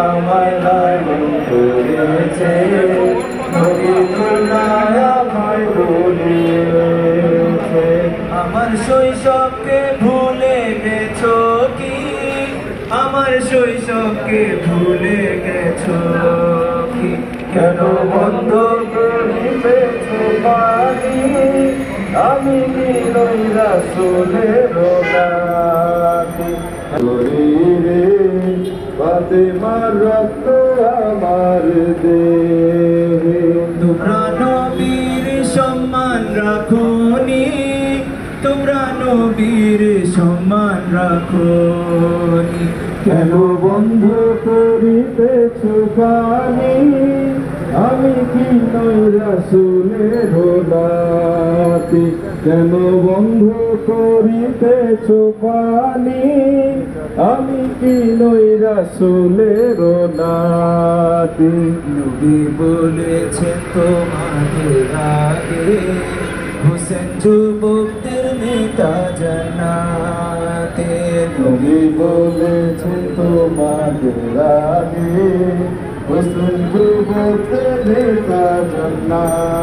আমায় লালন করেছে, নবী তোমায় আমায় বলেছে। আমার শৈশবকে ভুলে গেছো কি, আমার শৈশবকে ভুলে গেছো কি, কেন বন্ধ করিতেছো বাণী, আমি কি নই রাসূলের নাতি। শরীরে ফাতেমার রক্ত আমার দেহে, তোমরা নবীর সম্মান রাখোনি, তোমরা নবীর সম্মান রাখোনি, কেন বন্ধ করিতেছ বাণী, আমি কি নই রাসূলের নাতি। কেন বন্ধ করিতেছ বাণী, আমি কি নই রাসূলের নাতি। নবী বলেছেন তোমাদের আগে, হোসেন যুবকদের নেতা জান্নাতে। নবী বলেছেন তোমাদের আগে, হোসেন যুবকদের নেতা জান্নাতে।